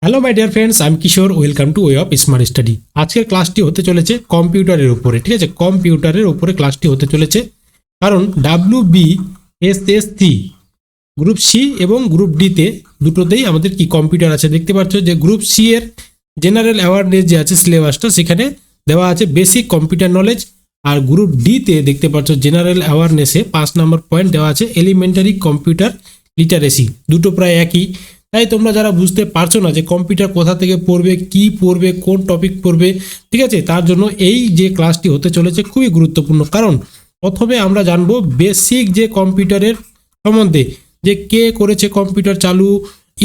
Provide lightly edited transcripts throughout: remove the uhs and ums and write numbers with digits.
Hello my dear friends, আমি Kishore. Welcome to Way of Smart Study. আজকের ক্লাসটি হতে চলেছে কম্পিউটারের উপরে, ঠিক আছে? কম্পিউটারের উপরে ক্লাসটি হতে চলেছে, কারণ WBSSC গ্রুপ সি এবং গ্রুপ ডিতে দুটোতেই আমাদের কি কম্পিউটার আছে। দেখতে পাচ্ছ যে গ্রুপ সি এর জেনারেল অ্যাওয়ারনেস যে আছে সিলেবাসটা, সেখানে দেওয়া আছে বেসিক কম্পিউটার নলেজ, আর গ্রুপ ডিতে দেখতে পাচ্ছ জেনারেল অ্যাওয়ারনেসে 5 নম্বর পয়েন্ট দেওয়া আছে এলিমেন্টারি কম্পিউটার লিটারেসি। দুটো প্রায় একই। তাই তোমরা যারা বুঝতে পারছো না যে কম্পিউটার কোথা থেকে পড়বে, কি পড়বে, কোন টপিক পড়বে, ঠিক আছে, তার জন্য এই যে ক্লাসটি হতে চলেছে খুবই গুরুত্বপূর্ণ। কারণ প্রথমে আমরা জানবো বেসিক যে কম্পিউটারের সম্বন্ধে, যে কে করেছে কম্পিউটার চালু,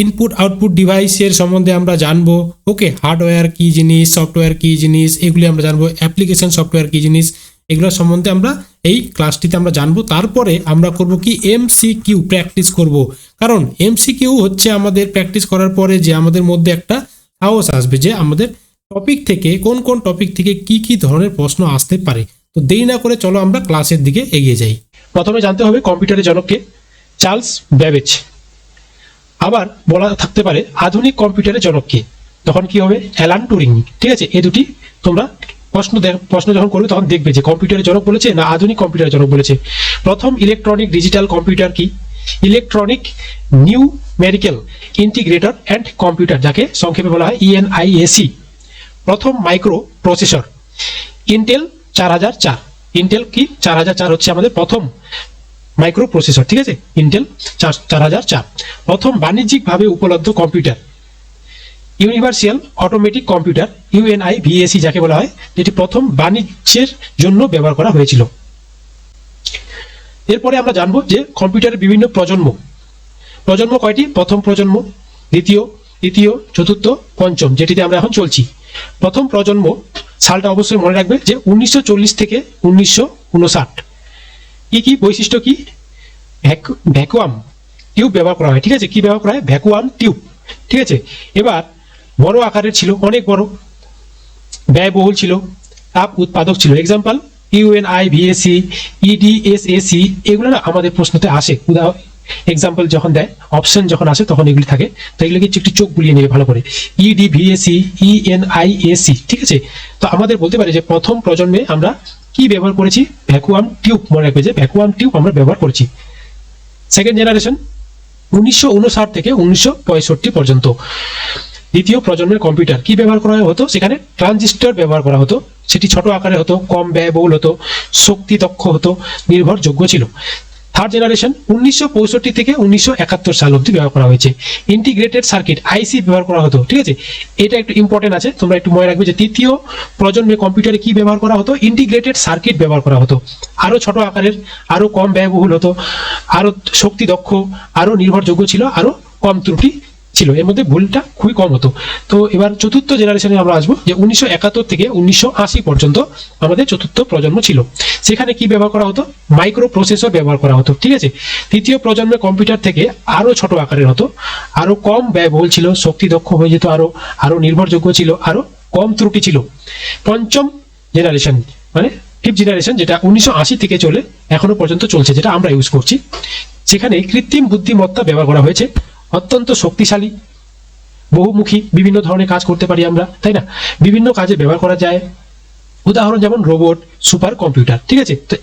ইনপুট আউটপুট ডিভাইসের সম্বন্ধে আমরা জানবো। ওকে, হার্ডওয়্যার কি জিনিস, সফটওয়্যার কি জিনিস, এগুলি আমরা জানবো। অ্যাপ্লিকেশন সফটওয়্যার কি জিনিস, এগুলোর সম্বন্ধে আমরা এই ক্লাসটিতে আমরা জানবো। তারপরে আমরা করব কি MCQ প্র্যাকটিস করব, কারণ MCQ হচ্ছে আমাদের প্র্যাকটিস করার পরে যে আমাদের মধ্যে একটা সাহস আসবে যে আমাদের টপিক থেকে কোন কোন টপিক থেকে কি কি ধরনের প্রশ্ন আসতে পারে। তো দেরি না করে চলো আমরা ক্লাসের দিকে এগিয়ে যাই। প্রথমে জানতে হবে কম্পিউটারের জনককে, চার্লস ব্যাবেজ। আবার বলা থাকতে পারে আধুনিক কম্পিউটারের জনককে, তখন কি হবে? Alan Turing. ঠিক আছে, এই দুটি তোমরা প্রশ্ন যখন করবে তখন দেখবে যে কম্পিউটারের জনক বলেছে না আধুনিক কম্পিউটারের জনক বলেছে। প্রথম ইলেকট্রনিক ডিজিটাল কম্পিউটার কি? Electronic numerical integrator and computer, যাকে সংক্ষেপে বলা হয় ENIAC। প্রথম মাইক্রো প্রসেসর ইন্টেল 4004। ইন্টেল কি 4004 হচ্ছে আমাদের প্রথম মাইক্রো প্রসেসর, ঠিক আছে, ইন্টেল 4004। প্রথম বাণিজ্যিকভাবে উপলব্ধ computer universal automatic computer UNIVAC, যাকে বলা হয়, যেটি প্রথম বাণিজ্যের জন্য ব্যবহার করা হয়েছিল। এরপরে আমরা জানবো যে কম্পিউটারের বিভিন্ন প্রজন্ম কয়টি? প্রথম প্রজন্ম, দ্বিতীয়, তৃতীয়, চতুর্থ, পঞ্চম, যেটিতে আমরা এখন চলছি। প্রথম প্রজন্ম সালটা অবশ্যই মনে রাখবে যে 1940 থেকে 1959। কি বৈশিষ্ট্য কি? ভ্যাকুয়াম টিউব ব্যবহার করা হয়, ঠিক আছে। কি ব্যবহার করা হয়? ভ্যাকুয়াম টিউব, ঠিক আছে। এবার বড় আকারের ছিল, অনেক বড়, ব্যয়বহুল ছিল, তাপ উৎপাদক ছিল। এক্সাম্পল UNIVAC, EDSAC, এগুলো না আমাদের প্রশ্নতে আসে। এক্সাম্পল যখন দেয়, অপশন যখন আসে তখন এগুলি থাকে। তো এগুলোকে একটু চোখ বুলিয়ে নেবে ভালো করে। EDVAC, ENIAC, ঠিক আছে। তো আমাদের বলতে পারে যে প্রথম প্রজন্মে আমরা কি ব্যবহার করেছি? Vacuum tube. মনে রাখবে যে ভ্যাকুয়াম টিউব আমরা ব্যবহার করেছি। সেকেন্ড জেনারেশন 1959 থেকে 1965 পর্যন্ত। দ্বিতীয় প্রজন্মের কম্পিউটার কি ব্যবহার করা হতো? সেখানে ট্রানজিস্টর ব্যবহার করা হতো। সেটি ছোট আকারে হতো, কম ব্যয়বহুল হতো, শক্তি দক্ষ হতো, নির্ভরযোগ্য ছিল। থার্ড জেনারেশন 1965 থেকে 1971 সাল অবধি ব্যবহার করা হয়েছে। ইন্টিগ্রেটেড সার্কিট IC ব্যবহার করা হতো, ঠিক আছে। এটা একটু ইম্পর্টেন্ট আছে, তোমরা একটু মনে রাখবে যে তৃতীয় প্রজন্মের কম্পিউটারে কি ব্যবহার করা হতো? ইন্টিগ্রেটেড সার্কিট ব্যবহার করা হতো। আরো ছোট আকারের, আরো কম ব্যয়বহুল হতো, আরো শক্তি দক্ষ, আরো নির্ভরযোগ্য ছিল, আরো কম ত্রুটি ছিল, এর মধ্যে ভুলটা খুবই কম হতো। তো এবার চতুর্থ জেনারেশনে আমরা আসবো যে 1971 থেকে 1980 পর্যন্ত আমাদের চতুর্থ প্রজন্ম ছিল। সেখানে কি ব্যবহার করা হতো? মাইক্রো প্রসেসর ব্যবহার করা হতো, ঠিক আছে। তৃতীয় প্রজন্মের কম্পিউটার থেকে আরো ছোট আকারের হতো, আরো কম ব্যয়বহুল ছিল, শক্তি দক্ষ হয়ে যেত, আরো নির্ভরযোগ্য ছিল, আরো কম ত্রুটি ছিল। পঞ্চম জেনারেশন মানে ফিফথ জেনারেশন, যেটা 1980 থেকে চলে এখনো পর্যন্ত চলছে, যেটা আমরা ইউজ করছি। সেখানে কৃত্রিম বুদ্ধিমত্তা ব্যবহার করা হয়েছে, অত্যন্ত শক্তিশালী, বহুমুখী, বিভিন্ন ধরনের কাজ করতে পারি আমরা, তাই না? বিভিন্ন কাজে ব্যবহার করা যায়। উদাহরণ যেমন রোবট, সুপার কম্পিউটার, ঠিক আছে। তো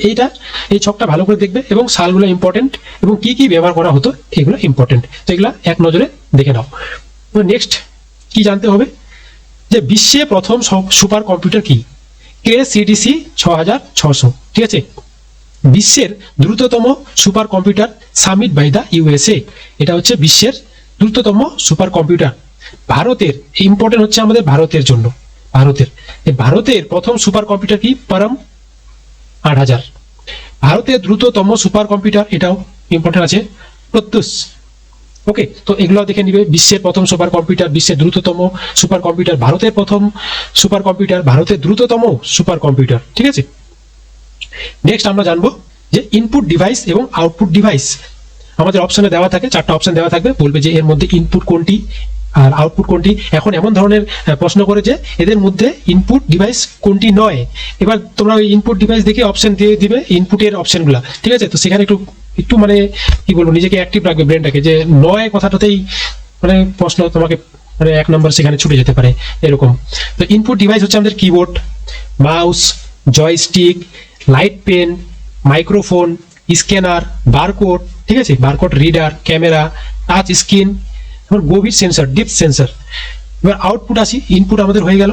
এই ছকটা ভালো করে দেখবে এবং সালগুলো ইম্পর্টেন্ট এবং কি কি ব্যবহার করা হতো এগুলো ইম্পর্টেন্ট। তো এগুলো এক নজরে দেখে নাও। তো নেক্সট কি জানতে হবে? যে বিশ্বে প্রথম সুপার কম্পিউটার কি? KCDC 6600, ঠিক আছে। বিশ্বের দ্রুততম supercomputer Summit by the USA। এটা হচ্ছে বিশ্বের দ্রুততম সুপার কম্পিউটার। ভারতের ইম্পর্টেন্ট হচ্ছে আমাদের ভারতের জন্য। ভারতের প্রথম সুপার কম্পিউটার কি? পরম 8000। ভারতের দ্রুততম সুপার কম্পিউটার, এটাও ইম্পর্টেন্ট আছে, প্রত্যুষ। ওকে, তো এগুলো দেখে নিবে। বিশ্বের প্রথম সুপার কম্পিউটার, বিশ্বের দ্রুততম সুপার কম্পিউটার, ভারতের প্রথম সুপার কম্পিউটার, ভারতের দ্রুততম সুপার কম্পিউটার, ঠিক আছে। নেক্সট আমরা জানবো যে ইনপুট ডিভাইস এবং আউটপুট ডিভাইস। আমাদের অপশনে দেওয়া থাকে, 4টা অপশন দেওয়া থাকবে, বলবে যে এর মধ্যে ইনপুট কোনটি আর আউটপুট কোনটি। এখন এমন ধরনের প্রশ্ন করে যে এদের মধ্যে ইনপুট ডিভাইস কোনটি নয়। এবার তোমরা ওই ইনপুট ডিভাইস দেখে অপশন দিয়ে দিবে ইনপুটের অপশনগুলো, ঠিক আছে। তো সেখানে একটু মানে কি বলবো, নিজেকে অ্যাক্টিভ রাখবে ব্রেনটাকে, যে নয় কথাটাতেই মানে প্রশ্ন তোমাকে মানে 1 নম্বর সেখানে ছুটে যেতে পারে এরকম। তো ইনপুট ডিভাইস হচ্ছে আমাদের keyboard, mouse, joystick, light pen, microphone, scanner, barcode, ঠিক আছে, barcode reader, camera, touch screen, এবং গভীর সেন্সর, ডিপ সেন্সর। এবার আউটপুট আসি, ইনপুট আমাদের হয়ে গেল।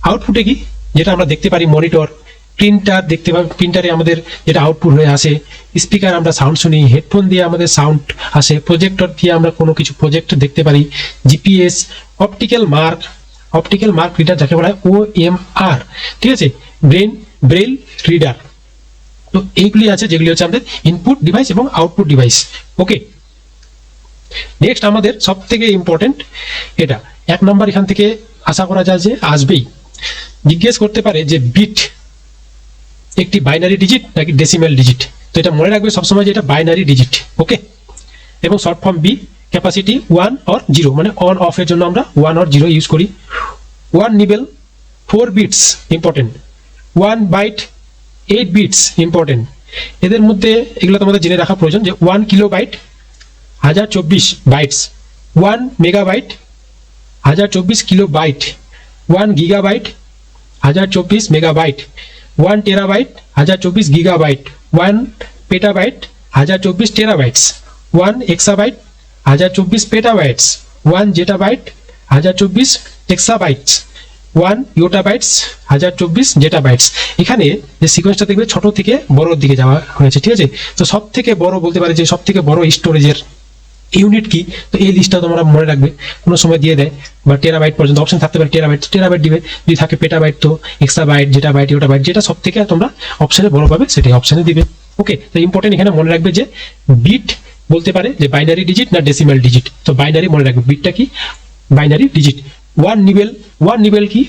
আউটপুটে কি, যেটা আমরা দেখতে পারি মনিটর, প্রিন্টার দেখতে পাই, প্রিন্টারে আমাদের যেটা আউটপুট হয়ে আসে, স্পিকার আমরা সাউন্ড শুনি, হেডফোন দিয়ে আমাদের সাউন্ড আসে, প্রজেক্টর দিয়ে আমরা কোনো কিছু প্রজেক্ট দেখতে পারি, জিপিএস, অপটিক্যাল মার্ক রিডার যাকে বলা হয় OMR, ঠিক আছে, ব্রেইল রিডার। তো এইগুলি আছে যেগুলি হচ্ছে আমাদের ইনপুট ডিভাইস এবং আউটপুট ডিভাইস। ওকে, নেক্সট আমাদের সব থেকে ইম্পর্টেন্ট এটা 1 নম্বর এখান থেকে আশা করা যায় যে আসবেই, জিজ্ঞেস করতে পারে যে বিট একটি বাইনারি ডিজিট নাকি ডেসিমেল ডিজিট। তো এটা মনে রাখবে সবসময় যে এটা বাইনারি ডিজিট। ওকে, এবং short form B, capacity 1 or 0, মানে অন অফ এর জন্য আমরা 1 or 0 ইউজ করি। 1 nibble 4 bits important, 1 byte 8 bits important. এদের মধ্যে এগুলো তোমাদের জেনে রাখা প্রয়োজন যে 1 kilobyte 1024 bytes, 1 megabyte 1024 kilobyte, 1 gigabyte 1024 megabyte, 1 terabyte 1024 gigabyte, 1 petabyte 1024 terabytes, 1 exabyte 1024 petabytes, 1 zettabyte 1024 exabytes, 1 yottabytes 1024 zettabytes. এখানে যে সিকোয়েন্সটা দেখবে ছোট থেকে বড়র দিকে যাওয়া হয়েছে, ঠিক আছে। তো সব থেকে বড় বলতে পারে যে সব থেকে বড় স্টোরেজের ইউনিট কি, তো এই লিস্টটা তোমরা মনে রাখবে, কোনো সময় দিয়ে দেয়, বা টেরাবাইট পর্যন্ত অপশন থাকতে পারে, টেরাবাইট দিবে, যদি থাকে পেটাবাইট তো এক্সাবাইট, জেটাবাইট, ইয়োটাবাইট, যেটা সব থেকে তোমরা অপশনে বড় পাবে সেটাই অপশনে দিবে। ওকে, তো ইম্পর্টেন্ট এখানে মনে রাখবে যে বিট বলতে পারে যে বাইনারি ডিজিট না ডেসিমাল ডিজিট। তো বাইনারি মনে রাখবে, বিটটা কি বাইনারি ডিজিট। 1 নিবেল কি,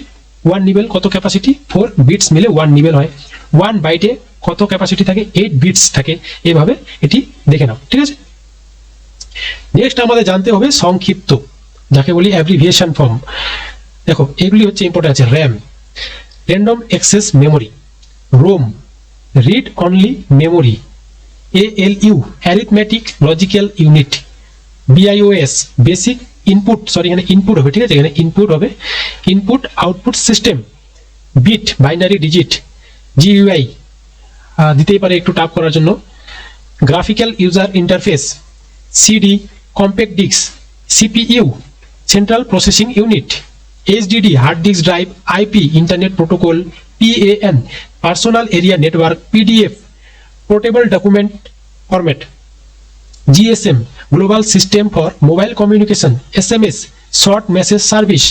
1 নিবেল কত ক্যাপাসিটি, 4 বিটস মিলে 1 নিবেল হয়। 1 বাইটে কত ক্যাপাসিটি থাকে, 8 বিটস থাকে। এভাবে এটি দেখে নাও, ঠিক আছে। নেক্সট আমাদের জানতে হবে সংক্ষিপ্ত, যাকে বলি অ্যাব্রিভিয়েশন ফর্ম। দেখো এগুলি হচ্ছে ইম্পর্টেন্ট আছে, RAM, random access memory, ROM, read only memory, ALU, arithmetic logical unit, BIOS, basic input, sorry এখানে ইনপুট হবে, ঠিক আছে, এখানে ইনপুট হবে, input output system, bit binary digit, GUI দিতেই পারে একটু টাইপ করার জন্য, graphical user interface, CD, compact disk, CPU, central processing unit, HDD, hard disk drive, IP, internet protocol, PAN, personal area network, PDF, portable document format, GSM, global system for mobile communication, SMS, short message service,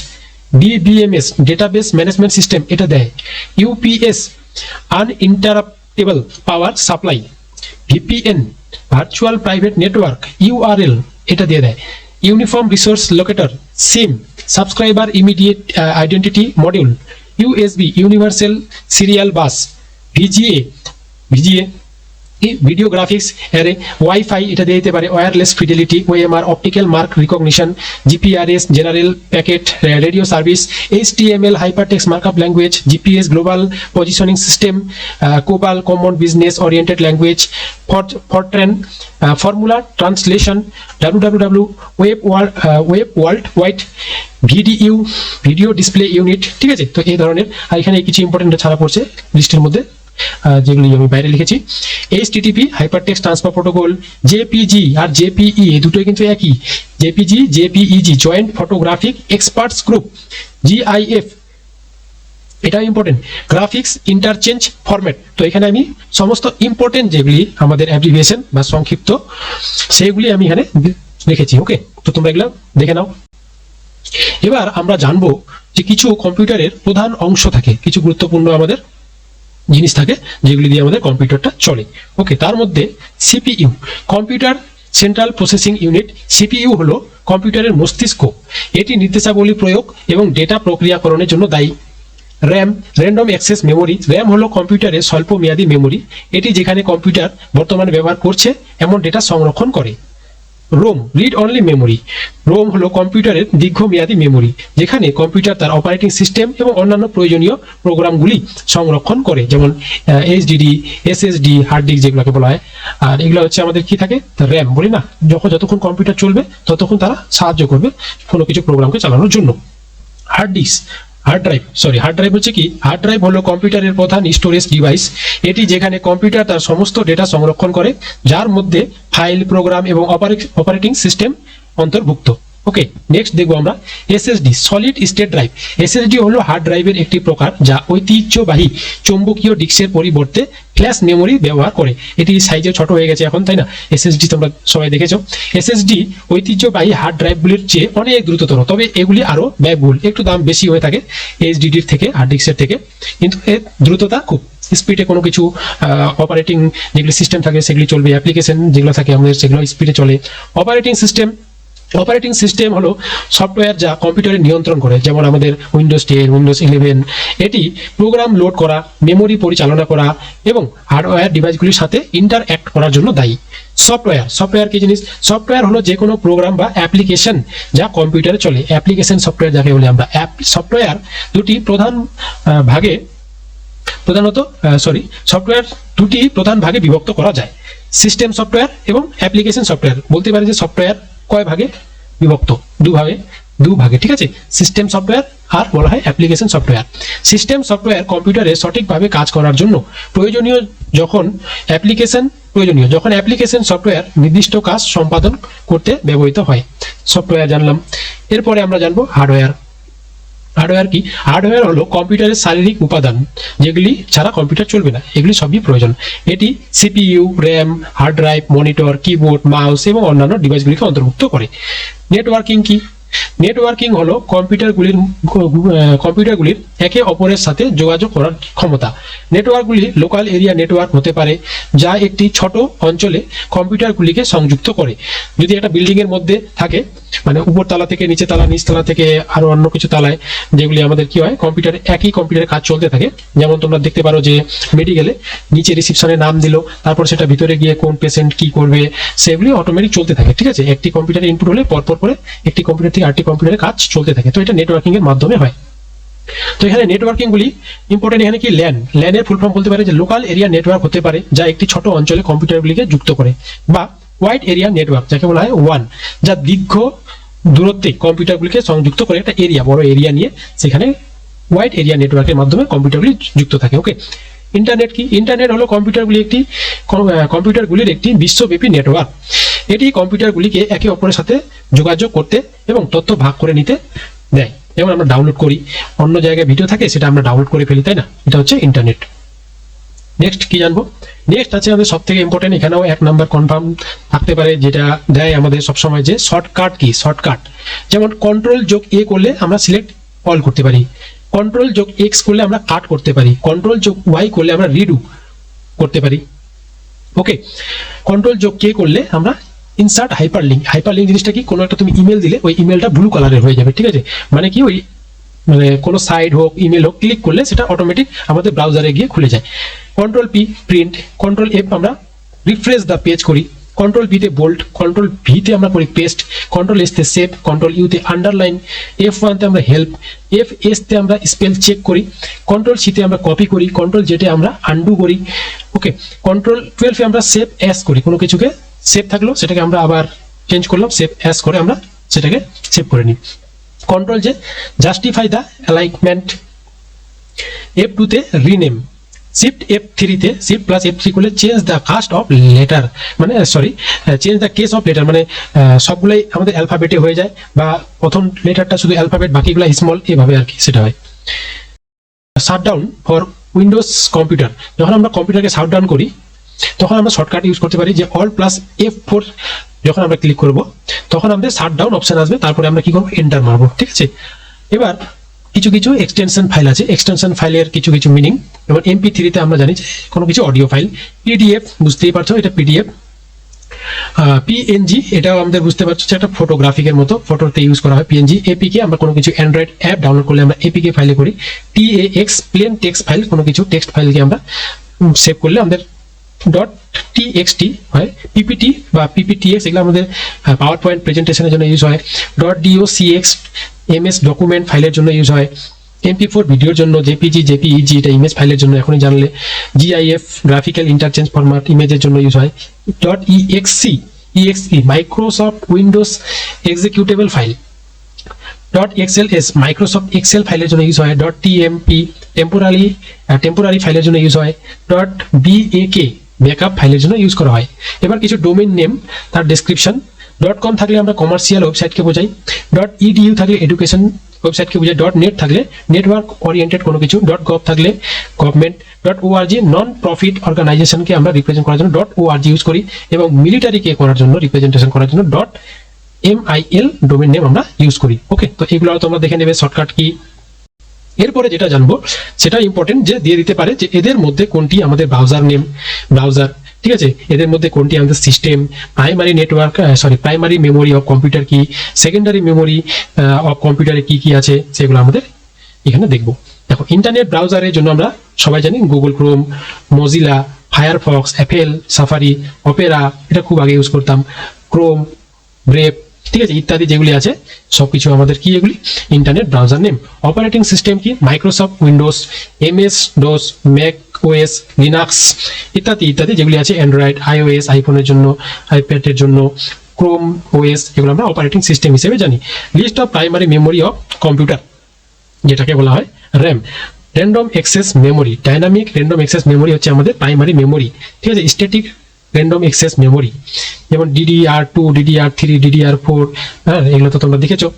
DBMS, database management system এটা দেয়, UPS, uninterruptible power supply, VPN, virtual private network, URL এটা দিয়ে দেয়, uniform resource locator, SIM, subscriber immediate identity module, USB, universal serial bus, VGA, video graphics array, wifi এটা দিয়ে দিতে পারে, wireless fidelity, OMR, optical mark recognition, GPRS, general packet radio service, HTML, hypertext markup language, GPS, global positioning system, COBOL, common business oriented language, Fortran, formula translation, WWW, web world wide, VDU, video display unit, ঠিক আছে। তো এই ধরনের, আর এখানে কিছু important ছাড়া পড়ছে লিস্টের মধ্যে, যেগুলি আমি বাইরে লিখেছি, HTTP, hypertext transfer protocol, JPG আর JPE এই দুটোই কিন্তু একই, JPG, joint photographic experts group, GIF এটা ইম্পর্টেন্ট, গ্রাফিক্স ইন্টারচেঞ্জ ফরম্যাট। তো এখানে আমি সমস্ত ইম্পর্টেন্ট যেগুলি আমাদের অ্যাব্রিভিয়েশন বা সংক্ষিপ্ত সেগুলি আমি এখানে লিখেছি। ওকে, তো তোমরা এগুলো দেখে নাও। এবার আমরা জানবো যে কিছু কম্পিউটারের প্রধান অংশ থাকে, কিছু গুরুত্বপূর্ণ আমাদের জিনিস থাকে যেগুলি দিয়ে আমাদের কম্পিউটারটা চলে। ওকে, তার মধ্যে CPU, computer central processing unit. CPU হলো কম্পিউটারের মস্তিষ্ক, এটি নির্দেশাবলী প্রয়োগ এবং ডেটা প্রক্রিয়াকরণের জন্য দায়ী। RAM, random access memory, RAM হলো কম্পিউটারের স্বল্প মেয়াদী মেমোরি, এটি যেখানে কম্পিউটার বর্তমানে ব্যবহার করছে এমন ডেটা সংরক্ষণ করে। ROM, read only memory. ROM হলো কম্পিউটারের দীর্ঘমেয়াদী মেমোরি, যেখানে কম্পিউটার তার অপারেটিং সিস্টেম এবং অন্যান্য প্রয়োজনীয় প্রোগ্রামগুলি সংরক্ষণ করে, যেমন এইচডিডি, এসএসডি, হার্ড ডিস্ক যেগুলোকে বলা হয়। আর এগুলো হচ্ছে আমাদের কি থাকে, র্যাম বলি না, যতক্ষণ কম্পিউটার চলবে ততক্ষণ তারা সাহায্য করবে কোনো কিছু প্রোগ্রামকে চালানোর জন্য। হার্ড ডিস্ক, হার্ড ড্রাইভ হচ্ছে কি, হার্ড ড্রাইভ হলো কম্পিউটারের প্রধান স্টোরেজ ডিভাইস। এটি যেখানে কম্পিউটার তার সমস্ত ডেটা সংরক্ষণ করে, যার মধ্যে ফাইল, প্রোগ্রাম এবং অপারেটিং সিস্টেম অন্তর্ভুক্ত। ওকে, নেক্সট দেখবো আমরা SSD, solid state drive. SSD হলো হার্ড ড্রাইভের একটি প্রকার যা ঐতিহ্যবাহী চৌম্বকীয় ডিস্কের পরিবর্তে ফ্ল্যাশ মেমোরি ব্যবহার করে। এটি সাইজে ছোট হয়ে গেছে এখন, তাই না? এসএসডি তোমরা সবাই দেখেছো। এসএসডি ঐতিহ্যবাহী হার্ড ড্রাইভগুলির চেয়ে অনেক দ্রুততর, তবে এগুলি আরো ব্যয়বহুল, একটু দাম বেশি হয়ে থাকে এইচডিডির থেকে, হার্ড ডিস্কের থেকে, কিন্তু এর দ্রুততা খুব স্পিডে কোনো কিছু অপারেটিং যেগুলো সিস্টেম থাকে সেগুলি চলবে, অ্যাপ্লিকেশন যেগুলো থাকে আমাদের সেগুলো স্পিডে চলে। অপারেটিং সিস্টেম হলো সফটওয়্যার যা কম্পিউটারে নিয়ন্ত্রণ করে, যেমন আমাদের উইন্ডোজ 10, উইন্ডোজ 11। এটি প্রোগ্রাম লোড করা, মেমোরি পরিচালনা করা এবং হার্ডওয়্যার ডিভাইসগুলির সাথে ইন্টারঅ্যাক্ট করার জন্য দায়ী। সফটওয়্যার কি জিনিস? সফটওয়্যার হলো যে কোনো প্রোগ্রাম বা অ্যাপ্লিকেশন যা কম্পিউটারে চলে। অ্যাপ্লিকেশন সফটওয়্যার যাকে বলি আমরা। সফটওয়্যার দুটি প্রধান ভাগে বিভক্ত করা যায়, সিস্টেম সফটওয়্যার এবং অ্যাপ্লিকেশন সফটওয়্যার। বলতে পারি যে সফটওয়্যার কয় ভাগে বিভক্ত? দুভাগে, ঠিক আছে? সিস্টেম সফটওয়্যার আর বলা হয় অ্যাপ্লিকেশন সফটওয়্যার। সিস্টেম সফটওয়্যার কম্পিউটারে সঠিকভাবে কাজ করার জন্য প্রয়োজনীয়, যখন অ্যাপ্লিকেশন সফটওয়্যার নির্দিষ্ট কাজ সম্পাদন করতে ব্যবহৃত হয়। সফটওয়্যার জানলাম, এরপরে আমরা জানবো হার্ডওয়্যার। কি? হার্ডওয়্যার হলো কম্পিউটারের শারীরিক উপাদান, যেগুলি ছাড়া কম্পিউটার চলবে না, এগুলি সবই প্রয়োজন। এটি CPU, RAM, hard drive, monitor, keyboard, mouse এবং অন্যান্য ডিভাইসগুলিকে অন্তর্ভুক্ত করে। নেটওয়ার্কিং কি? নেটওয়ার্কিং হলো কম্পিউটারগুলির একে অপরের সাথে যোগাযোগ করার ক্ষমতা। নেটওয়ার্কগুলি লোকাল এরিয়া নেটওয়ার্ক হতে পারে, যা একটি ছোট অঞ্চলে কম্পিউটারগুলিকে সংযুক্ত করে। যদি একটা বিল্ডিং এর মধ্যে থাকে, মানে উপর তলা থেকে নিচ তলা থেকে আরো অন্য কিছু তলায়, যেগুলি আমাদের কি হয়, একই কম্পিউটারের কাজ চলতে থাকে। যেমন তোমরা দেখতে পারো যে মেডিকেলে নিচে রিসেপশনে নাম দিল, তারপর সেটা ভিতরে গিয়ে কোন পেশেন্ট কি করবে সেগুলি অটোমেটিক চলতে থাকে, ঠিক আছে? একটি কম্পিউটারে ইনপুট হলে পরপর করে একটি কম্পিউটার থেকে আরেকটি কম্পিউটারে কাজ চলতে থাকে। তো এটা নেটওয়ার্কিং এর মাধ্যমে হয়। তো এখানে নেটওয়ার্কিং গুলি ইম্পর্টেন্ট। এখানে কি ল্যানের ফুল ফর্ম বলতে পারে যে লোকাল এরিয়া নেটওয়ার্ক হতে পারে, যা একটি ছোট অঞ্চলে কম্পিউটারগুলিকে যুক্ত করে। বা ওয়াইড এরিয়া নেটওয়ার্ক, যাকে বলা হয় ওয়ান, যা দীর্ঘ দূরত্বে কম্পিউটারগুলিকে সংযুক্ত করে একটা এরিয়া, বড় এরিয়া নিয়ে, সেখানে ওয়াইড এরিয়া নেটওয়ার্কের মাধ্যমে কম্পিউটারগুলি যুক্ত থাকে। ওকে, ইন্টারনেট কি? ইন্টারনেট হলো কম্পিউটারগুলির একটি বিশ্বব্যাপী নেটওয়ার্ক। এটি কম্পিউটারগুলিকে একে অপরের সাথে যোগাযোগ করতে এবং তথ্য ভাগ করে নিতে দেয়। যেমন আমরা ডাউনলোড করি, অন্য জায়গায় ভিডিও থাকে সেটা আমরা ডাউনলোড করে ফেলি, তাই না? এটা হচ্ছে ইন্টারনেট। নেক্সট কি জানবো? নেক্সট আছে আমাদের সব থেকে ইম্পর্টেন্ট, এখানেও 1 নাম্বার কনফার্ম থাকতে পারে, যেটা দেয় আমাদের সবসময়, যে শর্টকাট কি? শর্টকাট যেমন Ctrl+A করলে আমরা সিলেক্ট অল করতে পারি, Ctrl+X করলে আমরা কাট করতে পারি, Ctrl+Y করলে আমরা রিডু করতে পারি। ওকে, Ctrl+K করলে আমরা ইনসার্ট হাইপারলিংক জিনিসটা কি? কোনো একটা তুমি ইমেল দিলে ওই ইমেলটা ব্লু কালারের হয়ে যাবে, ঠিক আছে? মানে কি, ওই কোনো সাইট হোক, ইমেল হোক, ক্লিক করলে সেটা অটোমেটিক আমাদের ব্রাউজারে গিয়ে খুলে যায়। Ctrl+P প্রিন্ট, Ctrl+F আমরা রিফ্রেশ দ্য পেজ করি, Ctrl+V তে বোল্ড, Ctrl+V তে আমরা করি পেস্ট, Ctrl+S তে সেভ, Ctrl+U তে আন্ডারলাইন, F1 তে আমরা হেল্প, F/S তে আমরা স্পেল চেক করি, Ctrl+C তে আমরা কপি করি, Ctrl+Z তে আমরা আন্ডু করি। ওকে, Ctrl+12 এ আমরা সেভ অ্যাজ করি, কোনো কিছুকে সেভ থাকলো সেটাকে আমরা আবার চেঞ্জ করলাম, সেভ অ্যাজ করে আমরা সেটাকে সেভ করে নিই। Ctrl+J justify the alignment, F2 তে রিনেম, Shift+F3 তে Shift+F3 করলে change the cast of letter, change the case of letter, মানে সবগুলোই আমাদের অ্যালফাবেটে হয়ে যায়, বা প্রথম লেটারটা শুধু অ্যালফাবেট, বাকিগুলো স্মল, এভাবে আর কি সেটা হয়। শাটডাউন ফর উইন্ডোজ কম্পিউটার, যখন আমরা কম্পিউটারকে শাটডাউন করি তখন আমরা শর্টকাট ইউজ করতে পারি, যে Alt+F4 যখন আমরা ক্লিক করব তখন আমাদের শাটডাউন অপশন আসবে, তারপরে আমরা কি করবো, এন্টার মারবো, ঠিক আছে? এবার কিছু এক্সটেনশন ফাইল আছে, এক্সটেনশন ফাইলের কিছু মিনিং, যেমন MP3 তে আমরা জানি যে কোনো কিছু অডিও ফাইল, PDF বুঝতেই পারছো এটা PDF, PNG এটাও আমাদের বুঝতে পারছো একটা ফটোগ্রাফিকের মতো, ফটোতে ইউজ করা হয় PNG। APK আমরা কোনো কিছু অ্যান্ড্রয়েড অ্যাপ ডাউনলোড করলে আমরা APK ফাইলে করি। TAX প্লেন টেক্সট ফাইল, কোনো কিছু টেক্সট ফাইলকে আমরা সেভ করলে আমাদের টিএক্সটি হয়, পিপিটি বা পিপিটিএক্স এগুলো আমাদের পাওয়ার পয়েন্ট প্রেজেন্টেশনের জন্য ইউজ হয়, .docx এমএস ডকুমেন্ট ফাইলের জন্য ইউজ হয়, MP4 ভিডিওর জন্য, জেপিজি জেপিইজি এটা ইমেজ ফাইলের জন্য এখনই জানলে, GIF গ্রাফিক্যাল ইন্টারচেঞ্জ ফরম্যাট ইমেজের জন্য ইউজ হয়, .exe Microsoft Windows executable file, .xls Microsoft Excel ফাইলের জন্য ইউজ হয়, .tmp টেম্পোরারি ফাইলের জন্য ইউজ হয়, .bak ব্যাকআপ ফাইলের জন্য ইউজ করা হয়। এবার কিছু ডোমেইন নেম, তার ডেসক্রিপশন। .com থাকলে আমরা কমার্শিয়াল ওয়েবসাইটকে বোঝাই, .edu থাকলে এডুকেশন ওয়েবসাইটকে বোঝাই, .net থাকলে নেটওয়ার্ক ওরিয়েন্টেড কোনো কিছু, .gov থাকলে গভর্নমেন্ট, .org নন প্রফিট অর্গানাইজেশনকে আমরা রিপ্রেজেন্ট করার জন্য .org ইউজ করি, এবং মিলিটারিকে করার জন্য রিপ্রেজেন্টেশন করার জন্য .mil ডোমেইন নেম আমরা ইউজ করি। ওকে, তো এগুলো তোমরা দেখে নেবে শর্টকাট কি। এরপরে যেটা জানবো সেটা ইম্পর্টেন্ট, যে দিয়ে দিতে পারে যে এদের মধ্যে কোনটি আমাদের ব্রাউজার নেম, ব্রাউজার, ঠিক আছে, এদের মধ্যে কোনটি আমাদের system, primary network primary memory of computer কি, সেকেন্ডারি মেমোরি অফ কম্পিউটারে কি কি আছে সেগুলো আমাদের এখানে দেখবো। দেখো, ইন্টারনেট ব্রাউজারের জন্য আমরা সবাই জানি Google Chrome, Mozilla, Firefox, Apple, safari, Opera, এটা খুব আগে ইউজ করতাম, ক্রোম, ব্রেভ, ঠিক আছে, ইত্যাদি যেগুলি আছে সবকিছু আমাদের কি, এগুলি internet browser name. Operating system কি, Microsoft Windows, MS DOS, Mac OS, Linux ইত্যাদি ইত্যাদি যেগুলি আছে, অ্যান্ড্রয়েড, iOS আইফোনের জন্য, আইপ্যাডের জন্য, ক্রোম ওএস, এগুলো আমরা অপারেটিং সিস্টেম হিসেবে জানি। List of primary memory of computer, যেটাকে বলা হয় RAM. Random access memory, dynamic random access memory হচ্ছে আমাদের প্রাইমারি মেমোরি, ঠিক আছে। স্ট্যাটিক র্যান্ডম অ্যাক্সেস মেমোরি, যেমন DDR2, DDR3, DDR4, হ্যাঁ, এগুলো তো তোমরা দেখেছো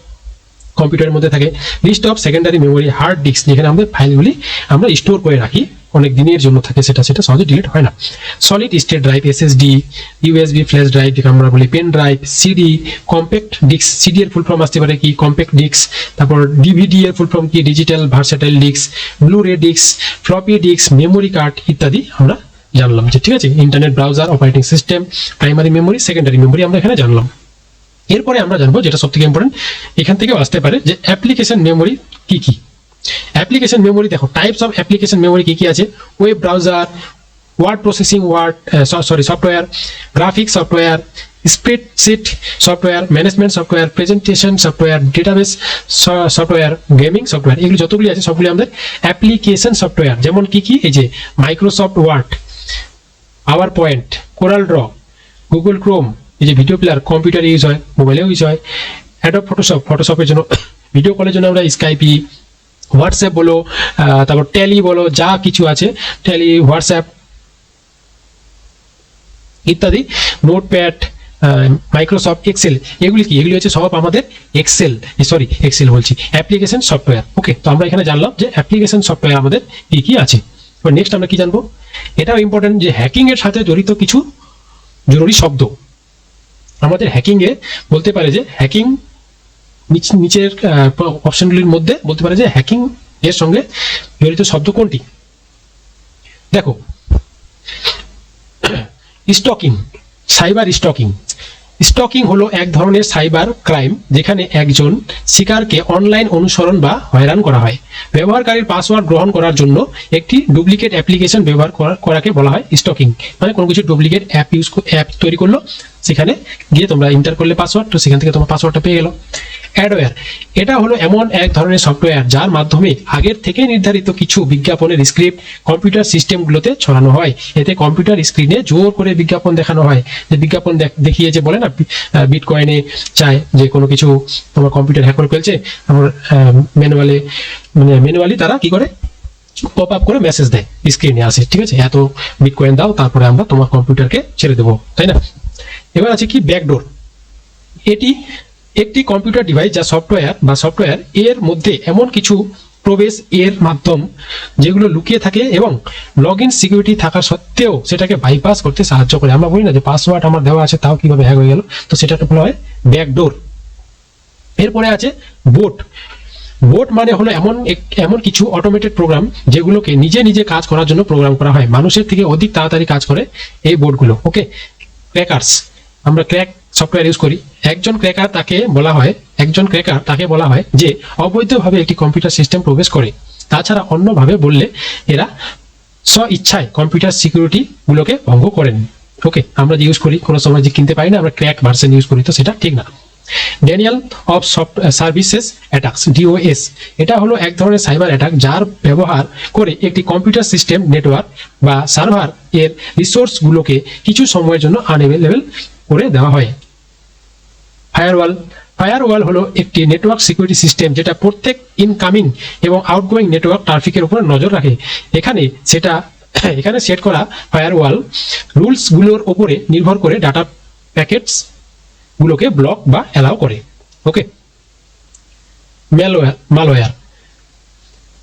কম্পিউটারের মধ্যে থাকে। List of secondary memory, hard disk, যেখানে আমাদের ফাইলগুলি আমরা স্টোর করে রাখি, অনেক দিনের জন্য থাকে, সেটা সহজে ডিলিট হয় না। Solid state drive, SSD, USB flash drive, যেটা আমরা বলি pen drive, CD, compact disk, CD এর ফুল ফর্ম আসতে পারে কি, কম্প্যাক্ট ডিস্ক। তারপর DVD এর ফুল ফর্ম কি, digital versatile disc, Blu-ray disc, floppy disk, memory card ইত্যাদি আমরা জানলাম, যে ঠিক আছে internet browser, operating system, primary memory, secondary memory আমরা এখানে জানলাম। এরপরে আমরা জানবো যেটা সবথেকে ইম্পর্টেন্ট, এখান থেকে আসতে পারে যে অ্যাপ্লিকেশন মেমোরি কি কি। অ্যাপ্লিকেশন মেমোরি, দেখো টাইপস অফ অ্যাপ্লিকেশন মেমোরি কি কি আছে, web browser, word processing software, graphics software, spreadsheet software, management software, presentation software, database software, gaming software, এগুলো যতগুলি আছে সবগুলি আমাদের অ্যাপ্লিকেশন সফটওয়্যার। যেমন কি কি, এই যে Microsoft Word, PowerPoint, Corel Draw, Google Chrome, এই যে ভিডিও প্লেয়ার, কম্পিউটারে ইউজ হয়, মোবাইলেও ইউজ হয়, অ্যাডব ফটোশপ, ফটোশপের জন্য, ভিডিও কলের জন্য আমরা স্কাইপি, হোয়াটসঅ্যাপ বলো, তারপর ট্যালি বলো, যা কিছু আছে, ট্যালি, হোয়াটসঅ্যাপ ইত্যাদি, নোটপ্যাড, মাইক্রোসফট এক্সেল, এগুলি কি, এগুলি হচ্ছে সব আমাদের এক্সেল বলছি, অ্যাপ্লিকেশন সফটওয়্যার। ওকে, তো আমরা এখানে জানলাম যে অ্যাপ্লিকেশন সফটওয়্যার আমাদের কি কি আছে। এবার নেক্সট আমরা কি জানবো, এটাও ইম্পর্টেন্ট, যে হ্যাকিং এর সাথে জড়িত কিছু জরুরি শব্দ। আমাদের হ্যাকিং এ বলতে পারে যে হ্যাকিং, নিচের অপশনগুলির মধ্যে বলতে পারে যে হ্যাকিং এর সঙ্গে জড়িত শব্দ কোনটি। দেখো, স্টকিং, সাইবার স্টকিং। স্টকিং হলো এক ধরনের সাইবার ক্রাইম যেখানে একজন শিকারকে অনলাইন অনুসরণ বা হয়রান করা হয়। ব্যবহারকারীর পাসওয়ার্ড গ্রহণ করার জন্য একটি ডুপ্লিকেট অ্যাপ্লিকেশন ব্যবহার করাকে বলা হয় স্টকিং। মানে কোনো কিছু ডুপ্লিকেট অ্যাপ তৈরি করলো, সেখানে গিয়ে তোমরা এন্টার করলে পাসওয়ার্ড, তো সেখান থেকে তোমার পাসওয়ার্ডটা পেয়ে গেল। অ্যাডওয়্যার, এটা হলো এমন এক ধরনের সফটওয়্যার যার মাধ্যমে আগের থেকে নির্ধারিত কিছু বিজ্ঞাপনের স্ক্রিপ্ট কম্পিউটার সিস্টেমগুলোতে ছড়ানো হয়। এতে কম্পিউটার স্ক্রিনে জোর করে বিজ্ঞাপন দেখানো হয়, যে বিজ্ঞাপন দেখিয়ে যে বলে না বিটকয়েনে চায় যে কোনো কিছু তোমার কম্পিউটার হ্যাক করে ফেলছে, আমার ম্যানুয়ালি তারা কি করে পপ আপ করে মেসেজ দেয়, স্ক্রিনে আসে, ঠিক আছে, এত বিটকয়েন দাও, তারপরে আমরা তোমার কম্পিউটারকে ছেড়ে দেবো, তাই না। এবার আছে কি ব্যাকডোর। এটি একটি কম্পিউটার ডিভাইস যা সফটওয়্যার এর মধ্যে এমন কিছু প্রবেশ এর মাধ্যম যেগুলো লুকিয়ে থাকে এবং লগ ইন সিকিউরিটি থাকা সত্ত্বেও সেটাকে বাইপাস করতে সাহায্য করে। আমরা বলি না যে পাসওয়ার্ড আমার দেওয়া আছে তাও কিভাবে হ্যাক হয়ে গেল, তো সেটাকে বলা হয় ব্যাকডোর। এরপরে আছে বোট মানে হলো এমন কিছু অটোমেটেড প্রোগ্রাম যেগুলোকে নিজে কাজ করার জন্য প্রোগ্রাম করা হয়, মানুষের থেকে অধিক তাড়াতাড়ি কাজ করে এই বোটগুলো। ওকে, ক্র্যাকারস, আমরা ক্র্যাক সফটওয়্যার ইউজ করি। একজন ক্র্যাকার তাকে বলা হয় যে অবৈধভাবে একটি কম্পিউটার সিস্টেম প্রবেশ করে। তাছাড়া অন্যভাবে বললে এরা স্ব ইচ্ছায় কম্পিউটার সিকিউরিটি গুলোকে ভঙ্গ করেন। ওকে, আমরা যে ইউজ করি কোনো সময় যে কিনতে পারি না, আমরা ক্র্যাক ভার্সন ইউজ করি, তো সেটা ঠিক না। Daniel of services attacks, DOS, এটা হলো এক ধরনের সাইবার অ্যাটাক যার ব্যবহার করে একটি কম্পিউটার সিস্টেম, নেটওয়ার্ক বা সার্ভার এর রিসোর্সগুলোকে কিছু সময়ের জন্য আনএভেলেবল করে দেওয়া হয়। ফায়ারওয়াল, ফায়ারওয়াল হলো একটি নেটওয়ার্ক সিকিউরিটি সিস্টেম যেটা প্রত্যেক ইনকামিং এবং আউটগোয়িং নেটওয়ার্ক ট্রাফিকের উপর নজর রাখে। এখানে সেট করা ফায়ারওয়াল রুলসগুলোর উপরে নির্ভর করে ডাটা প্যাকেটস গুলোকে ব্লক বা অ্যালাউ করে। ওকে, ম্যালওয়্যার,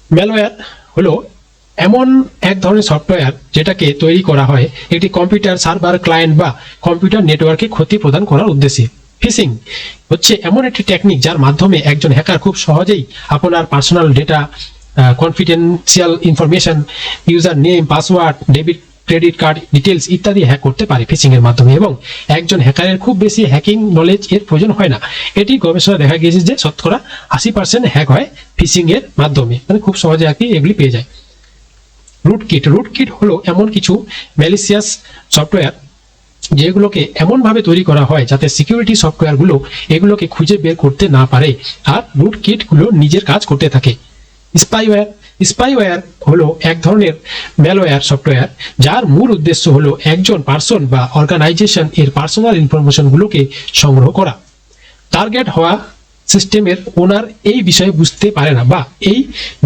ম্যালওয়্যার হলো এমন এক ধরনের সফটওয়্যার যেটাকে তৈরি করা হয় একটি কম্পিউটার সার্ভার, ক্লায়েন্ট বা কম্পিউটার নেটওয়ার্কে ক্ষতি প্রদান করার উদ্দেশ্যে। ফিশিং হচ্ছে এমন একটি টেকনিক যার মাধ্যমে একজন হ্যাকার খুব সহজেই আপনার personal data, confidential information, user name, password, debit credit card details ইত্যাদি হ্যাক করতে পারে ফিশিং এর মাধ্যমে। এবং একজন হ্যাকারের খুব বেশি হ্যাকিং নলেজ এর প্রয়োজন হয় না। এটি গবেষণা দেখা গিয়েছে যে শতকরা 80% হ্যাক হয় ফিশিং এর মাধ্যমে, মানে খুব সহজে আর কি এগুলি পেয়ে যায়। রুটকিট, রুটকিট হলো এমন কিছু ম্যালিসিয়াস সফটওয়্যার যেগুলোকে এমনভাবে তৈরি করা হয় যাতে সিকিউরিটি সফটওয়্যারগুলো এগুলোকে খুঁজে বের করতে না পারে, আর রুটকিটগুলো নিজের কাজ করতে থাকে। স্পাইওয়্যার, স্পাইওয়্যার হলো এক ধরনের ম্যালওয়্যার সফটওয়্যার যার মূল উদ্দেশ্য হলো একজন পার্সন বা অর্গানাইজেশন এর পার্সোনাল ইনফরমেশনগুলোকে সংগ্রহ করা। টার্গেট হওয়া সিস্টেমের ওনার এই বিষয়ে বুঝতে পারে না বা এই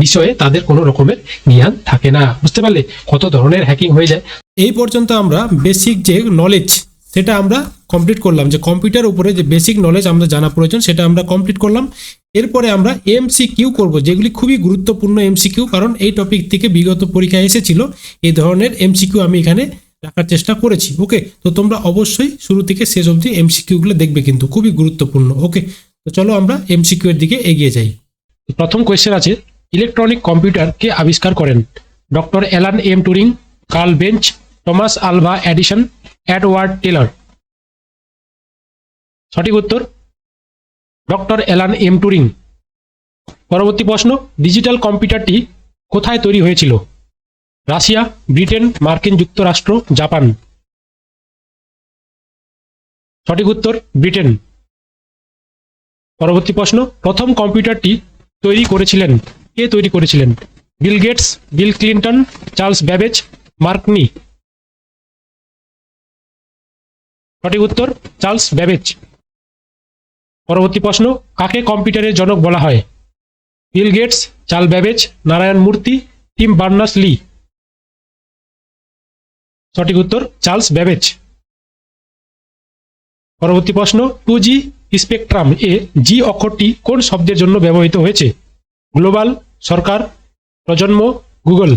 বিষয়ে তাদের কোনো রকমের জ্ঞান থাকে না। বুঝতে পারলে কত ধরনের হ্যাকিং হয়ে যায়। এই পর্যন্ত আমরা বেসিক যে নলেজ সেটা আমরা কমপ্লিট করলাম, যে কম্পিউটার উপরে যে বেসিক নলেজ আমরা জানা প্রয়োজন সেটা আমরা কমপ্লিট করলাম। এরপরে আমরা এমসিকিউ করব, যেগুলি খুবই গুরুত্বপূর্ণ এমসিকিউ, কারণ এই টপিক থেকে বিগত পরীক্ষায় এসেছিল। এই ধরনের এমসিকিউ আমি এখানে রাখার চেষ্টা করেছি। ওকে, তো তোমরা অবশ্যই শুরু থেকে শেষ অবধি এমসিকিউগুলো দেখবে, কিন্তু খুবই গুরুত্বপূর্ণ। ওকে, তো চলো আমরা এমসিকিউ এর দিকে এগিয়ে যাই। প্রথম কোয়েশ্চেন আছে, ইলেকট্রনিক কম্পিউটার কে আবিষ্কার করেন? Doctor Alan M Turing, Karl Benz, Thomas Alva Edison, Edward Taylor. সঠিক উত্তর ডক্টর অ্যালান এম টুরিং। পরবর্তী প্রশ্ন, ডিজিটাল কম্পিউটারটি কোথায় তৈরি হয়েছিল? রাশিয়া, ব্রিটেন, মার্কিন যুক্তরাষ্ট্র, জাপান। সঠিক উত্তর ব্রিটেন। পরবর্তী প্রশ্ন, প্রথম কম্পিউটারটি তৈরি করেছিলেন? কে তৈরি করেছিলেন? Bill Gates, Bill Clinton, Charles Babbage, Marconi. সঠিক উত্তর চার্লস ব্যাবেজ। পরবর্তী প্রশ্ন, কাকে কম্পিউটারের জনক বলা হয়? Bill Gates, Charles Babbage, Narayan Murthy, Tim Berners Lee. সঠিক উত্তর চার্লস ব্যাবেজ। পরবর্তী প্রশ্ন, 2G স্পেকট্রাম এ জি অক্ষরটি কোন শব্দের জন্য ব্যবহৃত হয়েছে? গ্লোবাল, সরকার, প্রজন্ম, গুগল।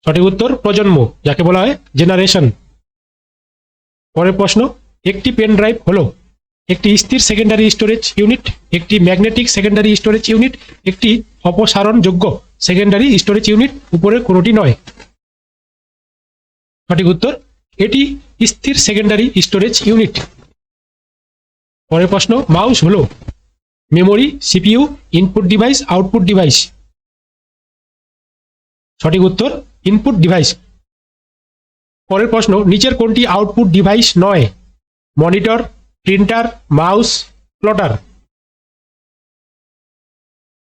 সঠিক উত্তর প্রজন্ম, যাকে বলা হয় জেনারেশন। পরের প্রশ্ন, একটি পেন ড্রাইভ হলো একটি স্থির সেকেন্ডারি স্টোরেজ ইউনিট, একটি ম্যাগনেটিক সেকেন্ডারি স্টোরেজ ইউনিট, একটি অপসারণযোগ্য সেকেন্ডারি স্টোরেজ ইউনিট, উপরের কোনোটি নয়। সঠিক উত্তর এটি স্থির সেকেন্ডারি স্টোরেজ ইউনিট। পরের প্রশ্ন, মাউস হলো memory, CPU, input device, output device. সঠিক উত্তর ইনপুট ডিভাইস। পরের প্রশ্ন, নিচের কোনটি আউটপুট ডিভাইস নয়? Monitor, printer, mouse, plotter.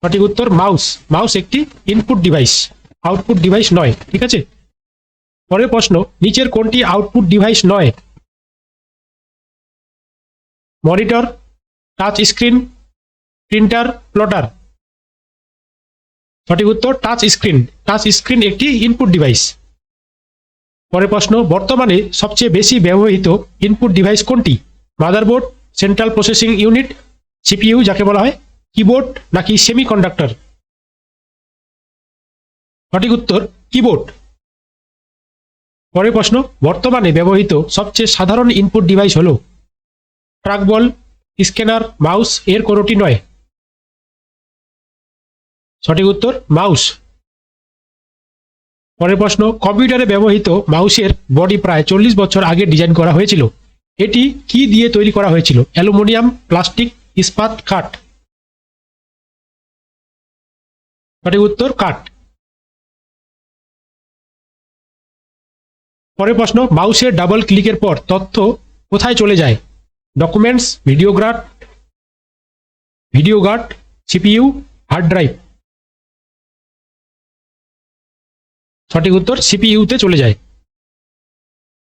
সঠিক উত্তর মাউস। মাউস একটি ইনপুট ডিভাইস, আউটপুট ডিভাইস নয়। ঠিক আছে। পরের প্রশ্ন, নিচের কোনটি আউটপুট ডিভাইস নয়? Monitor, touch screen, printer, plotter. সঠিক উত্তর টাচ স্ক্রিন। টাচ স্ক্রিন একটি ইনপুট ডিভাইস। পরের প্রশ্ন, বর্তমানে সবচেয়ে বেশি ব্যবহৃত ইনপুট ডিভাইস কোনটি? Motherboard, central processing unit, CPU যাকে বলা হয়, কিবোর্ড নাকি সেমিকন্ডাক্টর। সঠিক উত্তর কিবোর্ড। পরের প্রশ্ন, বর্তমানে ব্যবহৃত সবচেয়ে সাধারণ ইনপুট ডিভাইস হল ট্র্যাকবল, স্ক্যানার, মাউস, এর কোনোটি নয়। সঠিক উত্তর মাউস। পরের প্রশ্ন, কম্পিউটারে ব্যবহৃত মাউসের বডি প্রায় 40 বছর আগে ডিজাইন করা হয়েছিল। এটি কি দিয়ে তৈরি করা হয়েছিল? অ্যালুমিনিয়াম, প্লাস্টিক, ইস্পাত, কাঠ। সঠিক উত্তর কাঠ। পরের প্রশ্ন, মাউসের ডাবল ক্লিকের পর তথ্য কোথায় চলে যায়? Documents, video card, CPU, hard drive. সঠিক উত্তর সিপিইউতে চলে যায়।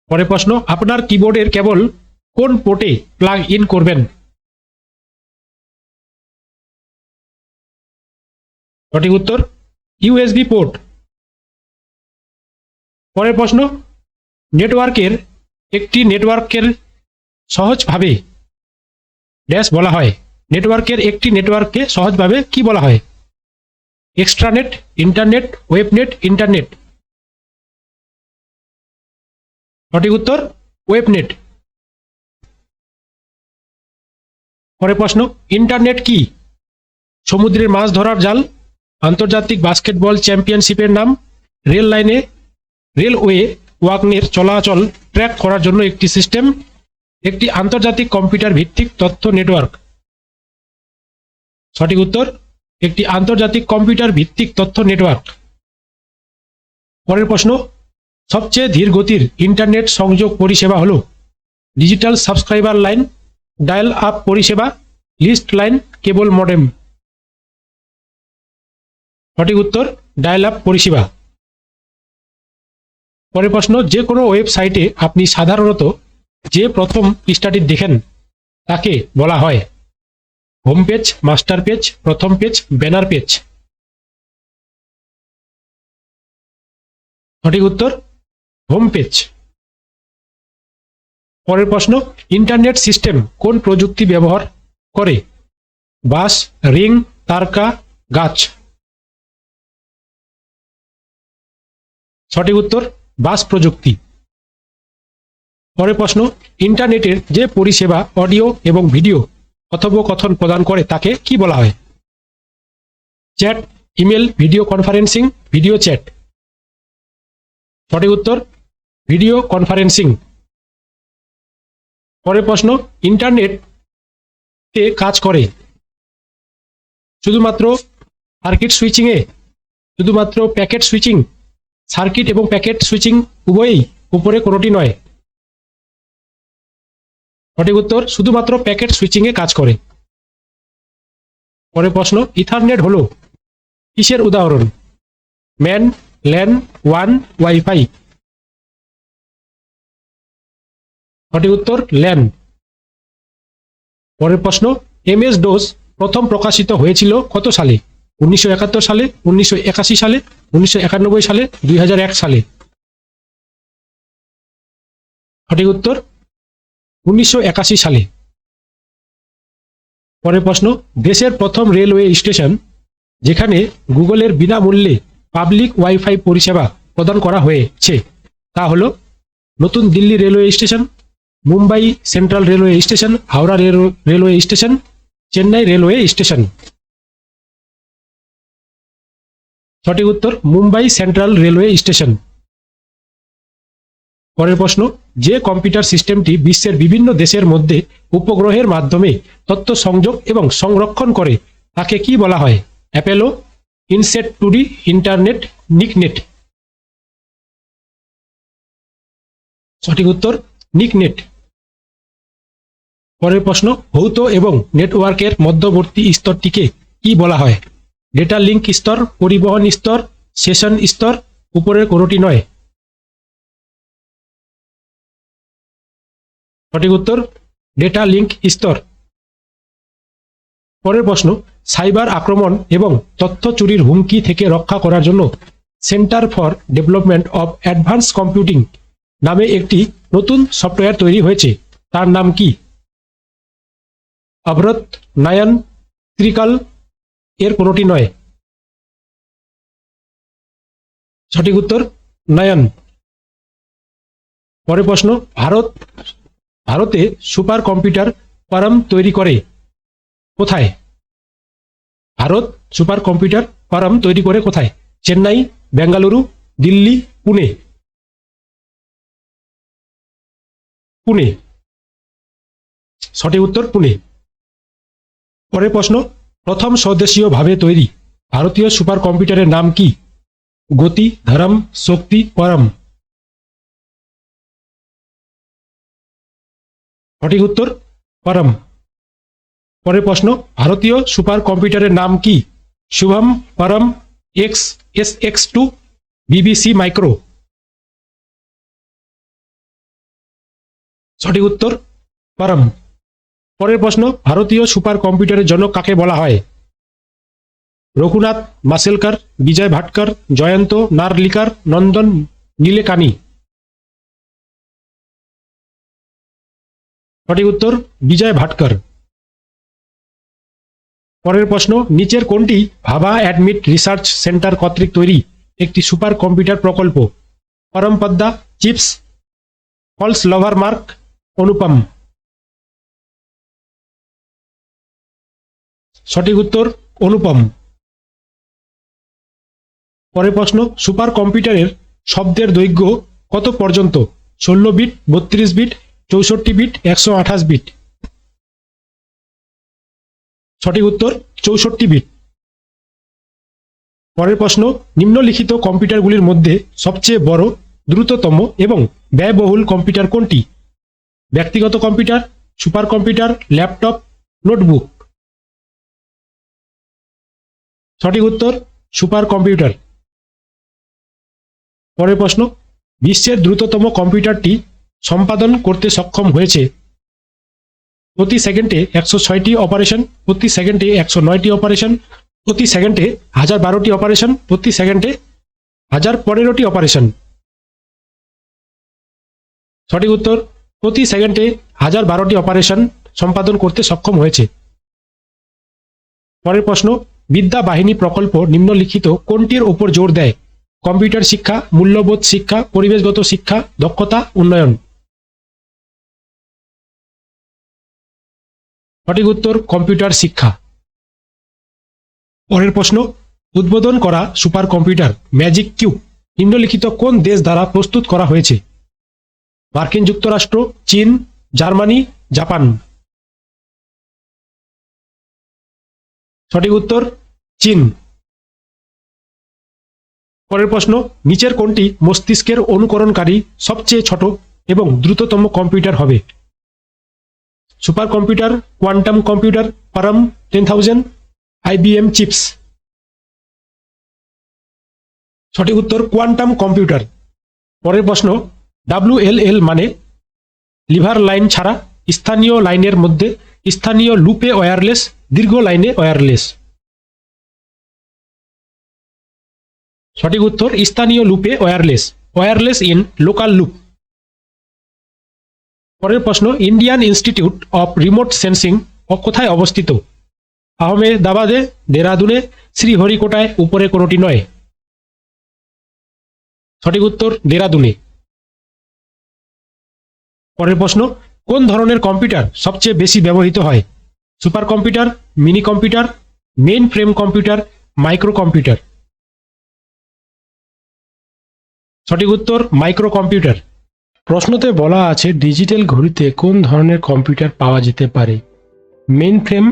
পরের প্রশ্ন, আপনার কিবোর্ডের কেবল কোন পোর্টে প্লাগ ইন করবেন? সঠিক উত্তর ইউএসবি পোর্ট। পরের প্রশ্ন, নেটওয়ার্কের সহজভাবে ড্যাশ বলা হয়। নেটওয়ার্ককে সহজভাবে কি বলা হয়? এক্সট্রানেট, ইন্টারনেট, ওয়েবনেট, ইন্টারনেট। সঠিক উত্তর ওয়েবনেট। পরের প্রশ্ন, ইন্টারনেট কি? সমুদ্রের মাছ ধরার জাল, আন্তর্জাতিক বাস্কেটবল চ্যাম্পিয়নশিপের নাম, রেলওয়ে ওয়াগনের চলাচল ট্র্যাক করার জন্য একটি সিস্টেম, একটি আন্তর্জাতিক কম্পিউটার ভিত্তিক তথ্য নেটওয়ার্ক। সঠিক উত্তর একটি আন্তর্জাতিক কম্পিউটার ভিত্তিক তথ্য নেটওয়ার্ক। পরের প্রশ্ন, সবচেয়ে ধীর গতির ইন্টারনেট সংযোগ পরিষেবা হল digital subscriber line, dial up পরিষেবা, লিস্ট লাইন, কেবল মডেম। সঠিক উত্তর ডায়াল আপ পরিষেবা। পরের প্রশ্ন, যে কোনো ওয়েবসাইটে আপনি সাধারণত যে প্রথম পৃষ্ঠাটি দেখেন তাকে বলা হয় হোম পেজ, মাস্টার পেজ, প্রথম পেজ, ব্যানার পেজ। সঠিক উত্তর হোম পেজ। পরের প্রশ্ন, ইন্টারনেট সিস্টেম কোন প্রযুক্তি ব্যবহার করে? বাস, রিং, তারকা, গাছ। সঠিক উত্তর বাস প্রযুক্তি। পরের প্রশ্ন, ইন্টারনেটের যে পরিষেবা অডিও এবং ভিডিও কথোপকথন প্রদান করে তাকে কি বলা হয়? Chat, email, video conferencing, video chat. সঠিক উত্তর ভিডিও কনফারেন্সিং। পরের প্রশ্ন, ইন্টারনেটে কাজ করে শুধুমাত্র সার্কিট সুইচিং এ, শুধুমাত্র প্যাকেট সুইচিং, সার্কিট এবং প্যাকেট সুইচিং উভয়ই, উপরে কোনোটি নয়। সঠিক উত্তর শুধুমাত্র প্যাকেট সুইচিং এ কাজ করে। পরের প্রশ্ন, ইথারনেট হলো কিসের উদাহরণ? Man, LAN, one, wifi. সঠিক উত্তর ল্যান। পরের প্রশ্ন, এমএস ডোস প্রথম প্রকাশিত হয়েছিল কত সালে? 1971 সালে, 1981 সালে, 1991 সালে, 2001 সালে। সঠিক উত্তর 1981 সালে। পরের প্রশ্ন, দেশের প্রথম রেলওয়ে স্টেশন যেখানে গুগলের বিনামূল্যে পাবলিক ওয়াইফাই পরিষেবা প্রদান করা হয়েছে তা হল নতুন Delhi railway station, Mumbai central railway station, Howrah railway station, Chennai railway station. সঠিক উত্তর মুম্বাই সেন্ট্রাল রেলওয়ে স্টেশন। পরের প্রশ্ন, যে কম্পিউটার সিস্টেমটি বিশ্বের বিভিন্ন দেশের মধ্যে উপগ্রহের মাধ্যমে তথ্য সংযোগ এবং সংরক্ষণ করে তাকে কি বলা হয়? Apollo, INSAT 2D, internet, NICNET. সঠিক উত্তর নিকনেট। পরের প্রশ্ন, ভৌত এবং নেটওয়ার্কের মধ্যবর্তী স্তরটিকে কি বলা হয়? ডেটা লিঙ্ক স্তর, পরিবহন স্তর, সেশন স্তর, উপরের কোনোটি নয়। সঠিক উত্তর ডেটা লিঙ্ক স্তর। পরের প্রশ্ন, সাইবার আক্রমণ এবং তথ্য চুরির হুমকি থেকে রক্ষা করার জন্য centre for development of advance computing নামে একটি নতুন সফটওয়্যার তৈরি হয়েছে, তার নাম কি? অভ্রত, নায়ান, ত্রিকাল, এর কোনোটি নয়। সঠিক উত্তর নায়ান। পরের প্রশ্ন, ভারতে সুপার কম্পিউটার পারম তৈরি করে কোথায়? ভারত সুপার কম্পিউটার পারম তৈরি করে কোথায়? চেন্নাই, বেঙ্গালুরু, দিল্লি, পুনে। পুনে। সঠিক উত্তর পুনে। পরের প্রশ্ন, প্রথম স্বদেশীয় ভাবে তৈরি ভারতীয় সুপার কম্পিউটারের নাম কি? গতি, ধরম, শক্তি, পরম। সঠিক উত্তর পরম। পরের প্রশ্ন, ভারতীয় সুপার কম্পিউটারের নাম কি? শুভম, পরম, XSX2, BBC মাইক্রো। সঠিক উত্তর পরম। পরের প্রশ্ন, ভারতীয় সুপার কম্পিউটারের জনক কাকে বলা হয়? রঘুনাথ মাসেলকার, বিজয় ভাটকর, জয়ন্ত নারলিকার, নন্দন নীলেকানি। সঠিক উত্তর বিজয় ভাটকর। পরের প্রশ্ন, নিচের কোনটি ভাবা অ্যাডমিট রিসার্চ সেন্টার কর্তৃক তৈরি একটি সুপার কম্পিউটার প্রকল্প? Param Padma, chips, Flosolver mark, Anupam. সঠিক উত্তর অনুপম। পরের প্রশ্ন, সুপার কম্পিউটারের শব্দের দৈর্ঘ্য কত পর্যন্ত? 16 বিট, 32 বিট, 64 বিট, 128 বিট। সঠিক উত্তর 64 বিট। পরের প্রশ্ন, নিম্নলিখিত কম্পিউটারগুলির মধ্যে সবচেয়ে বড়, দ্রুততম এবং ব্যয়বহুল কম্পিউটার কোনটি? ব্যক্তিগত computer, super computer, laptop, notebook. সঠিক উত্তর সুপার কম্পিউটার। পরের প্রশ্ন, বিশ্বের দ্রুততম কম্পিউটারটি সম্পাদন করতে সক্ষম হয়েছে প্রতি সেকেন্ডে 106টি অপারেশন, প্রতি সেকেন্ডে 109টি অপারেশন, প্রতি সেকেন্ডে 1012টি অপারেশন, প্রতি সেকেন্ডে 1015টি অপারেশন। সঠিক উত্তর প্রতি সেকেন্ডে 1012টি অপারেশন সম্পাদন করতে সক্ষম হয়েছে। পরের প্রশ্ন, বিদ্যা বাহিনী প্রকল্প নিম্নলিখিত কোনটির উপর জোর দেয়? কম্পিউটার শিক্ষা, মূল্যবোধ শিক্ষা, পরিবেশগত শিক্ষা, দক্ষতা উন্নয়ন। সঠিক উত্তর কম্পিউটার শিক্ষা। পরের প্রশ্ন, উদ্বোধন করা সুপার কম্পিউটার ম্যাজিক কিউব নিম্নলিখিত কোন দেশ দ্বারা প্রস্তুত করা হয়েছে? মার্কিন যুক্তরাষ্ট্র, চীন, জার্মানি, জাপান। সঠিক উত্তর চীন। পরের প্রশ্ন, নিচের কোনটি মস্তিষ্কের অনুকরণকারী সবচেয়ে ছোট এবং দ্রুততম কম্পিউটার হবে? Super computer, quantum computer, Param 10,000, IBM chips. সঠিক উত্তর কোয়ান্টাম কম্পিউটার। পরের প্রশ্ন, WLL মানে লিভার লাইন ছাড়া স্থানীয় লাইনের মধ্যে স্থানীয় লুপে ওয়্যারলেস, দীর্ঘ লাইনে ওয়্যারলেস। সঠিক উত্তর স্থানীয় লুপে wireless, wireless in local loop. পরের প্রশ্ন, Indian institute of remote sensing কোথায় অবস্থিত? আহমেদাবাদে, দেরাদুনে, শ্রীহরিকোটায়, উপরে কোনোটি নয়। সঠিক উত্তর দেরাদুনে। পরের প্রশ্ন, কোন ধরনের কম্পিউটার সবচেয়ে বেশি ব্যবহৃত হয়? Super computer, mini computer, main frame computer, micro computer. সঠিক উত্তর মাইক্রো কম্পিউটার। প্রশ্নতে বলা আছে ডিজিটাল ঘড়িতে কোন ধরনের কম্পিউটার পাওয়া যেতে পারে? Main frame,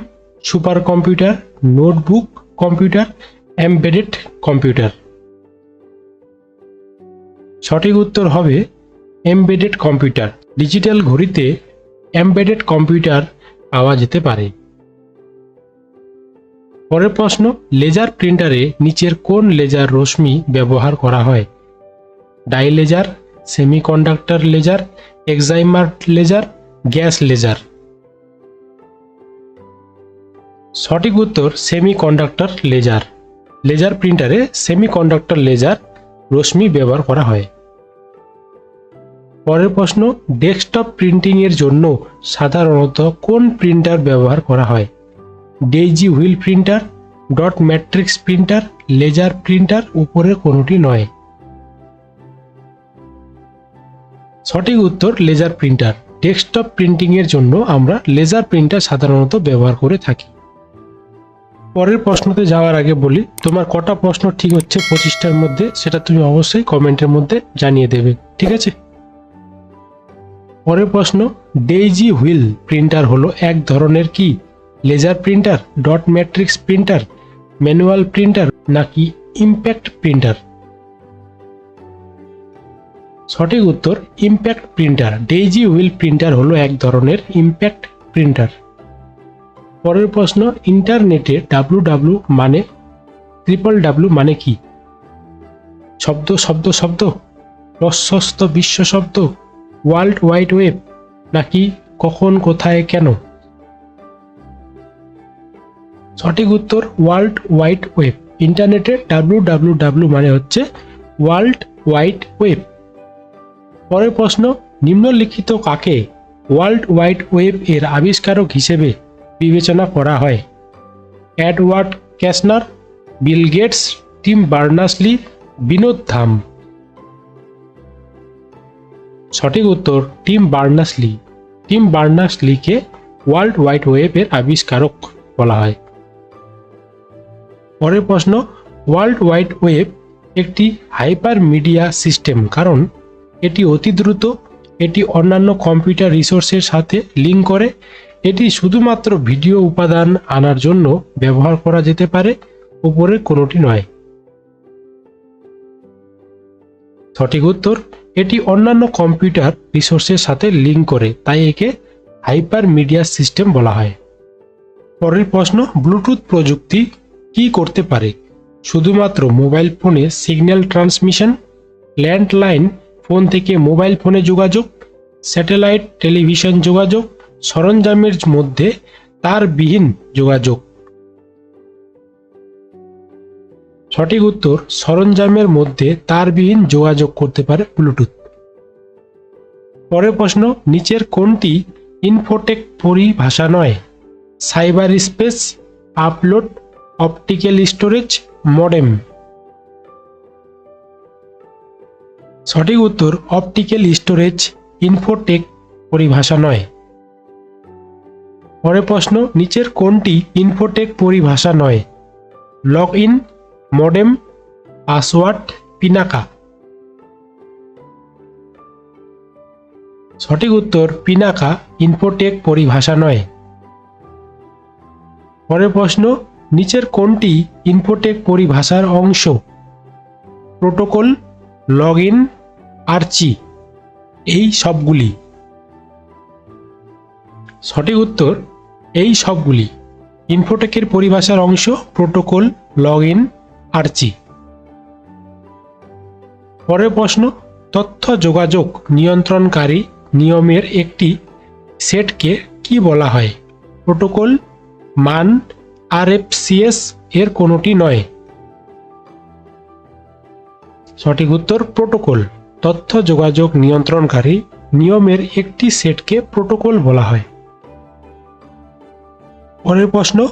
super computer, notebook computer, embedded computer. সঠিক উত্তর হবে এমবেডেড কম্পিউটার। ডিজিটাল ঘড়িতে এমবেডেড কম্পিউটার পাওয়া যেতে পারে। পরের প্রশ্ন, লেজার প্রিন্টারে নিচের কোন লেজার রশ্মি ব্যবহার করা হয়? Dye laser, semiconductor laser, excimer laser, gas laser. সঠিক উত্তর সেমিকন্ডাক্টর লেজার। লেজার প্রিন্টারে সেমিকন্ডাক্টর লেজার রশ্মি ব্যবহার করা হয়। পরের প্রশ্ন, ডেস্কটপ প্রিন্টিং এর জন্য সাধারণত কোন প্রিন্টার ব্যবহার করা হয়? Daisy wheel printer, dot matrix printer, laser printer, উপরের কোনোটি নয়। সঠিক উত্তর লেজার প্রিন্টার। ডেস্কটপ প্রিন্টিং এর জন্য আমরা লেজার প্রিন্টার সাধারণত ব্যবহার করে থাকি। পরের প্রশ্নতে যাওয়ার আগে বলি, তোমার কটা প্রশ্ন ঠিক হচ্ছে 25টার মধ্যে সেটা তুমি অবশ্যই কমেন্টের মধ্যে জানিয়ে দেবে, ঠিক আছে? পরের প্রশ্ন, ডেইজি হুইল প্রিন্টার হলো এক ধরনের কি? Laser printer, dot matrix printer, manual printer নাকি ইম্প্যাক্ট প্রিন্টার? সঠিক উত্তর impact printer. Daisy wheel printer হলো এক ধরনের ইম্প্যাক্ট প্রিন্টার। পরের প্রশ্ন, ইন্টারনেটে ডাব্লু মানে ডাব্লু মানে কি? শব্দ শব্দ শব্দ, প্রশস্ত বিশ্ব শব্দ, ওয়ার্ল্ড ওয়াইড ওয়েব, নাকি কখন কোথায় কেন? সঠিক উত্তর ওয়ার্ল্ড ওয়াইড ওয়েব। ইন্টারনেটে ডাব্লু মানে হচ্ছে ওয়ার্ল্ড ওয়াইড ওয়েব। পরের প্রশ্ন, নিম্নলিখিত কাকে ওয়ার্ল্ড ওয়াইড ওয়েব এর আবিষ্কারক হিসেবে বিবেচনা করা হয়? Edward Kasner, Bill Gates, Tim Berners-Lee, Vinod Dham. সঠিক উত্তর টিম বার্নার্স-লি। টিম বার্নার্স-লিকে ওয়ার্ল্ড ওয়াইড ওয়েব এর আবিষ্কারক বলা হয়। পরের প্রশ্ন, ওয়ার্ল্ড ওয়াইড ওয়েব একটি হাইপার মিডিয়া সিস্টেম কারণ এটি অতি দ্রুত, এটি অন্যান্য কম্পিউটার রিসোর্সের সাথে লিঙ্ক করে, এটি শুধুমাত্র ভিডিও উপাদান আনার জন্য ব্যবহার করা যেতে পারে, উপরের কোনোটি নয়। সঠিক উত্তর এটি অন্যান্য কম্পিউটার রিসোর্সের সাথে লিঙ্ক করে, তাই একে হাইপার মিডিয়া সিস্টেম বলা হয়। পরের প্রশ্ন, ব্লুটুথ প্রযুক্তি কি করতে পারে? শুধুমাত্র মোবাইল ফোনে সিগন্যাল ট্রান্সমিশন, ল্যান্ডলাইন ফোন থেকে মোবাইল ফোনে যোগাযোগ, স্যাটেলাইট টেলিভিশন যোগাযোগ, সরঞ্জামের মধ্যে তারবিহীন যোগাযোগ। সঠিক উত্তর সরঞ্জামের মধ্যে তারবিহীন যোগাযোগ করতে পারে ব্লুটুথ। পরের প্রশ্ন, নিচের কোনটি ইনফোটেক পরিভাষা নয়? Cyber space, upload, optical storage, modem. সঠিক উত্তর অপটিক্যাল স্টোরেজ ইনফোটেক পরিভাষা নয়। পরের প্রশ্ন, নিচের কোনটি ইনফোটেক পরিভাষা নয়? Log in, modem, password, Pinaka. সঠিক উত্তর পিনাকা ইনফোটেক পরিভাষা নয়। পরের প্রশ্ন, নিচের কোনটি ইনফোটেক পরিভাষার অংশ? প্রোটোকল, লগ ইন, আর্চি, এই সবগুলি। সঠিক উত্তর এই সবগুলি ইনফোটেকের পরিভাষার অংশ। Protocol, log in, আর্চি। পরের প্রশ্ন, তথ্য যোগাযোগ নিয়ন্ত্রণকারী নিয়মের একটি সেটকে কি বলা হয়? প্রোটোকল, মান, আরএফসিএস, এর কোনোটি নয়। সঠিক উত্তর প্রোটোকল। তথ্য যোগাযোগ নিয়ন্ত্রণকারী নিয়মের একটি সেটকে প্রোটোকল বলা হয়। পরের প্রশ্ন,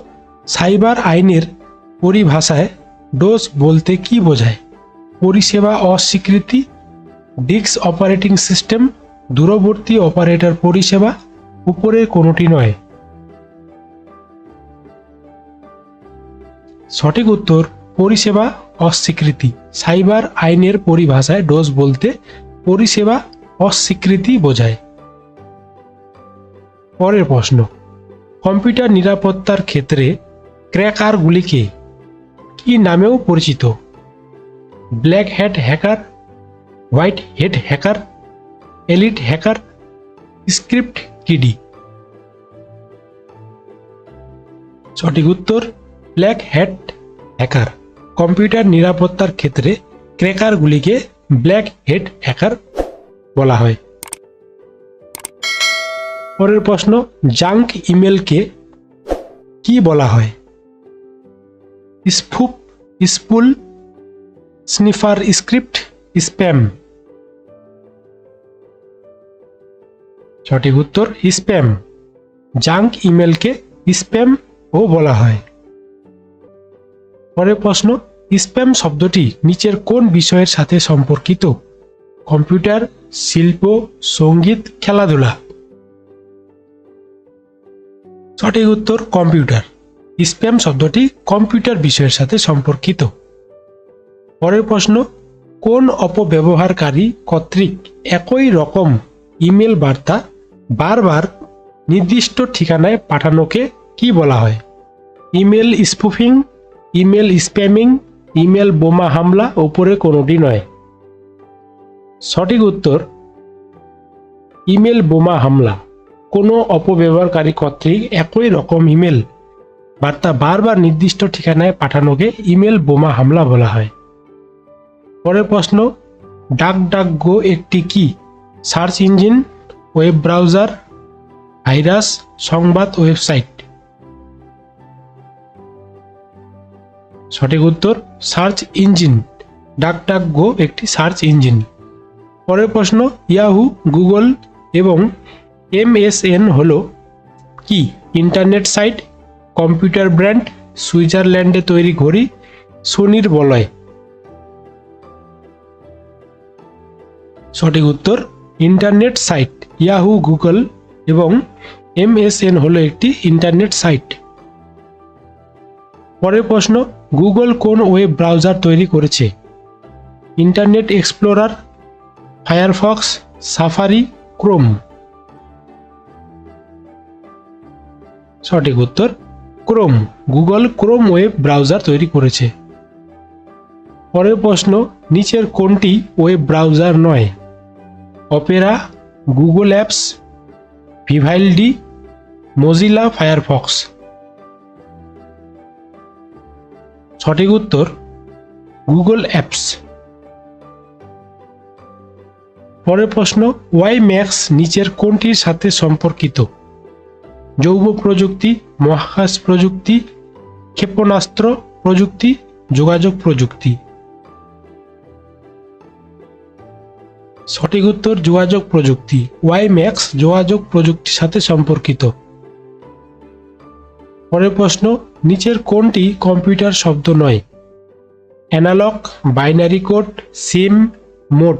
সাইবার আইনের পরিভাষায় ডোস বলতে কি বোঝায়? পরিষেবা অস্বীকৃতি, ডিস্ক অপারেটিং সিস্টেম, দূরবর্তী অপারেটর পরিষেবা, উপরের কোনোটি নয়। সঠিক উত্তর পরিষেবা অস্বীকৃতি। সাইবার আইনের পরিভাষায় ডোস বলতে পরিষেবা অস্বীকৃতি বোঝায়। পরের প্রশ্ন, কম্পিউটার নিরাপত্তার ক্ষেত্রে ক্র্যাকারগুলিকে কি নামেও পরিচিত? Black hat hacker, white head hacker, elite hacker, script kiddie. সঠিক উত্তর ব্ল্যাক হ্যাট হ্যাকার। কম্পিউটার নিরাপত্তার ক্ষেত্রে ক্র্যাকারগুলিকে ব্ল্যাক হেড হ্যাকার বলা হয়। পরের প্রশ্ন, জাঙ্ক ইমেলকে কি বলা হয়? Spoof, spool, sniffer script, spam. সঠিক উত্তর স্প্যাম। জাঙ্ক ইমেলকে স্প্যাম ও বলা হয়। পরের প্রশ্ন, স্প্যাম শব্দটি নিচের কোন বিষয়ের সাথে সম্পর্কিত? কম্পিউটার, শিল্প, সঙ্গীত, খেলাধুলা। সঠিক উত্তর কম্পিউটার। স্প্যাম শব্দটি কম্পিউটার বিষয়ের সাথে সম্পর্কিত। পরের প্রশ্ন, কোন অপব্যবহারকারী কর্তৃক একই রকম ইমেল বার্তা বারবার নির্দিষ্ট ঠিকানায় পাঠানোকে কি বলা হয়? Email spoofing, email spamming, email বোমা হামলা, উপরে কোনোটি নয়। সঠিক উত্তর ইমেল বোমা হামলা। কোনো অপব্যবহারকারী কর্তৃক একই রকম ইমেল বার্তা বারবার নির্দিষ্ট ঠিকানায় পাঠানোকে ইমেল বোমা হামলা বলা হয়। পরের প্রশ্ন, ডাকডাকগো একটি কি? Search engine, web browser, virus, সংবাদ ওয়েবসাইট। সঠিক উত্তর সার্চ ইঞ্জিন। ডাকডাকগো একটি সার্চ ইঞ্জিন। পরের প্রশ্ন, ইয়াহু, গুগল এবং MSN হলো কি? ইন্টারনেট সাইট, কম্পিউটার ব্র্যান্ড, সুইজারল্যান্ডে তৈরি ঘড়ি, সোনির বলয়। সঠিক উত্তর ইন্টারনেট সাইট। ইয়াহু, গুগল এবং MSN হলো একটি ইন্টারনেট সাইট। পরের প্রশ্ন, গুগল কোন ওয়েব ব্রাউজার তৈরি করেছে? Internet Explorer, Firefox, Safari, Chrome. সঠিক উত্তর Chrome. Google Chrome web browser তৈরি করেছে। পরের প্রশ্ন, নিচের কোনটি ওয়েব ব্রাউজার নয়? Opera, Google apps, Vivaldi, Mozilla Firefox. সঠিক উত্তর গুগল অ্যাপস। পরের প্রশ্ন, ওয়াই ম্যাক্স নিচের কোনটির সাথে সম্পর্কিত? জৈব প্রযুক্তি, মহাকাশ প্রযুক্তি, ক্ষেপণাস্ত্র প্রযুক্তি, যোগাযোগ প্রযুক্তি। সঠিক উত্তর যোগাযোগ প্রযুক্তি। ওয়াই ম্যাক্স যোগাযোগ প্রযুক্তির সাথে সম্পর্কিত। পরের প্রশ্ন, নিচের কোনটি কম্পিউটার শব্দ নয়? অ্যানালগ, বাইনারি কোড, সিম, মোড।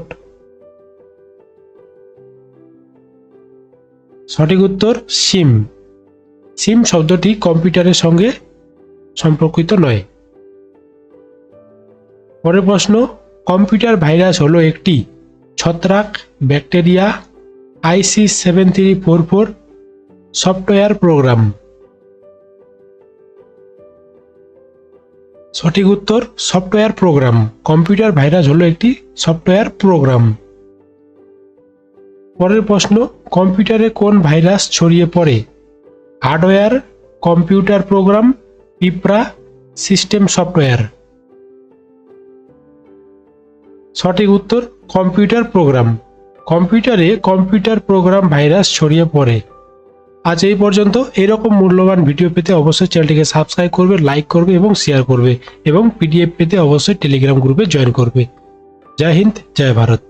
সঠিক উত্তর সিম। সিম শব্দটি কম্পিউটারের সঙ্গে সম্পর্কিত নয়। পরের প্রশ্ন, কম্পিউটার ভাইরাস হলো একটি ছত্রাক, ব্যাকটেরিয়া, IC7344, সফটওয়্যার প্রোগ্রাম। সঠিক উত্তর সফটওয়্যার প্রোগ্রাম। কম্পিউটার ভাইরাস হলো একটি সফটওয়্যার প্রোগ্রাম। পরের প্রশ্ন, কম্পিউটারে কোন ভাইরাস ছড়িয়ে পড়ে? হার্ডওয়্যার, কম্পিউটার প্রোগ্রাম, পিঁপড়া, সিস্টেম সফটওয়্যার। সঠিক উত্তর কম্পিউটার প্রোগ্রাম। কম্পিউটারে কম্পিউটার প্রোগ্রাম ভাইরাস ছড়িয়ে পড়ে। আজ এই পর্যন্ত। এরকম মূল্যবান ভিডিও পেতে অবশ্যই চ্যানেলটিকে সাবস্ক্রাইব করবে, লাইক করবে এবং শেয়ার করবে এবং PDF পেতে অবশ্যই টেলিগ্রাম গ্রুপে জয়েন করবে। জয় হিন্দ, জয় ভারত।